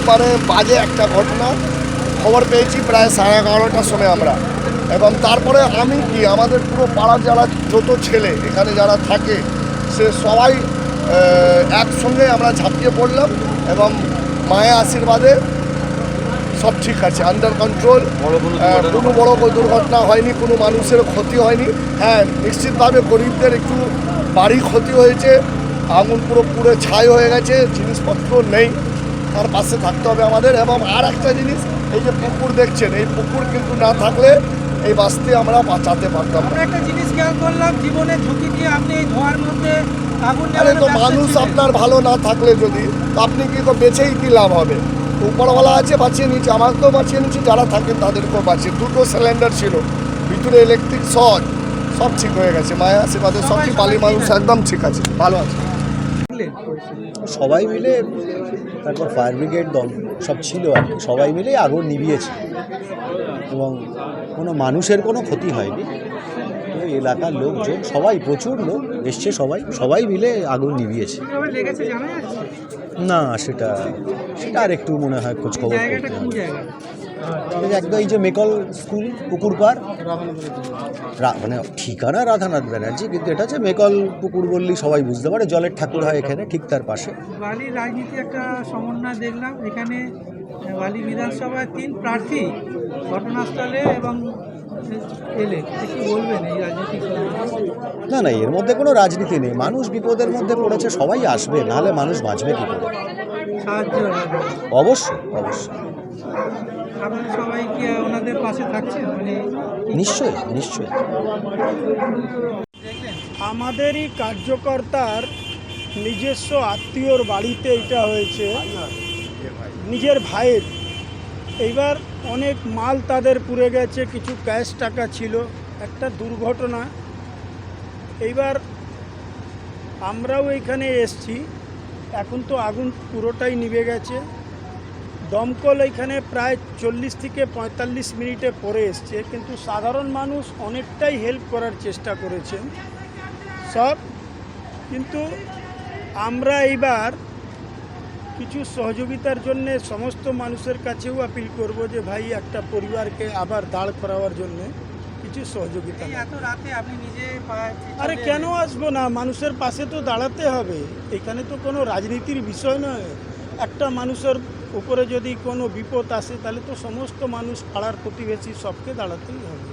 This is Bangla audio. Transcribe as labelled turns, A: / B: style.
A: মানে বাজে একটা ঘটনা খবর পেয়েছি প্রায় 11:30টার সময় আমরা, এবং তারপরে আমি কি আমাদের পুরো পাড়ার যারা যত ছেলে এখানে যারা থাকে সে সবাই একসঙ্গে আমরা ঝাঁপিয়ে পড়লাম, এবং মায়ের আশীর্বাদে সব ঠিক আছে, আন্ডার কন্ট্রোল। কোনো বড় দুর্ঘটনা হয়নি, কোনো মানুষের ক্ষতি হয়নি। হ্যাঁ, নিশ্চিতভাবে গরিবদের একটু বাড়ি ক্ষতি হয়েছে, আগুন পুরো পুরো ছাই হয়ে গেছে, জিনিসপত্র নেই, তার পাশে থাকতে হবে আমাদের। এবং আর একটা জিনিস, এই যে পুকুর দেখছেন, এই পুকুর কিন্তু না থাকলে এই বাস্তি আমরা বাঁচাতে পারতাম না।
B: একটা জিনিস খেয়াল করলাম, জীবনের ঝুঁকি নিয়ে আপনি এই ধোঁয়ার মধ্যে আগুন
A: আরে তো মানুষ আপনার ভালো না থাকলে যদি, তো আপনি কি বেঁচেই কি লাভ হবে? উপরওয়ালা আছে, বাঁচিয়ে নিচ্ছে, আমাকেও বাঁচিয়ে নিচ্ছে, যারা থাকেন তাদেরকেও বাঁচিয়ে। 2টো সিলিন্ডার ছিল ভিতরে, ইলেকট্রিক সব ঠিক হয়ে গেছে, মায়া আশীর্বাদে সব ঠিক, বালি মানুষ একদম ঠিক আছে, ভালো আছে।
C: সবাই মিলে, তারপর ফায়ার ব্রিগেড দল সব ছিল আর কি, সবাই মিলে আগুন নিভিয়েছে এবং কোনো মানুষের কোনো ক্ষতি হয়নি। তো এলাকার লোকজন সবাই, প্রচুর লোক এসছে, সবাই মিলে আগুন নিভিয়েছে। না সেটা আর একটু মনে হয় খোঁজ খবর করতে হবে। একদম এই যে মেকল স্কুল পুকুর পার, মানে ঠিকানা রাধানাথ ব্যানার্জি, কিন্তু এটা হচ্ছে মেকল পুকুর বললেই সবাই বুঝতে পারে, জলের ঠাকুর হয় এখানে, ঠিক তার পাশে।
B: বালি রাজনীতি একটা সমন্বয় দেখলাম এখানে, বালি বিধানসভায় 3 প্রার্থী ঘটনাস্থলে এবং এলে, কি বলবেন এই রাজনীতি?
C: না এর মধ্যে কোনো রাজনীতি নেই, মানুষ বিপদের মধ্যে পড়েছে, সবাই আসবে, নাহলে মানুষ বাঁচবে কী করে?
B: সাহায্য
C: অবশ্যই।
B: আপনারা সবাই কি ওনাদের পাশে থাকছেন? মানে
C: নিশ্চয়ই।
D: আমাদেরই কার্যকর্তার নিজস্ব আত্মীয়র বাড়িতে এটা হয়েছে, নিজের ভাইয়ের। এইবার অনেক মাল তাদের পুড়ে গেছে, কিছু ক্যাশ টাকা ছিল, একটা দুর্ঘটনা। এইবার আমরাও এখানে এসছি, এখন তো আগুন পুরোটাই নিভে গেছে। দমকল এখানে প্রায় 40 থেকে 45 মিনিটে পরে এসছে, কিন্তু সাধারণ মানুষ অনেকটাই হেল্প করার চেষ্টা করেছেন সব। কিন্তু আমরা এইবার কিছু সহযোগিতার জন্য সমস্ত মানুষের কাছেও আপিল করব যে ভাই, একটা পরিবারকে আবার দাঁড় করাবার জন্য কিছু সহযোগিতা।
B: এত রাতে আপনি নিজে?
D: আরে কেন আসবো না, মানুষের পাশে তো দাঁড়াতে হবে, এখানে তো কোনো রাজনীতির বিষয় নয়। একটা মানুষের উপরে যদি কোনো বিপদ আসে, তাহলে তো সমস্ত মানুষ, পাড়ার প্রতিবেশী, সবকে দাঁড়াতেই হবে।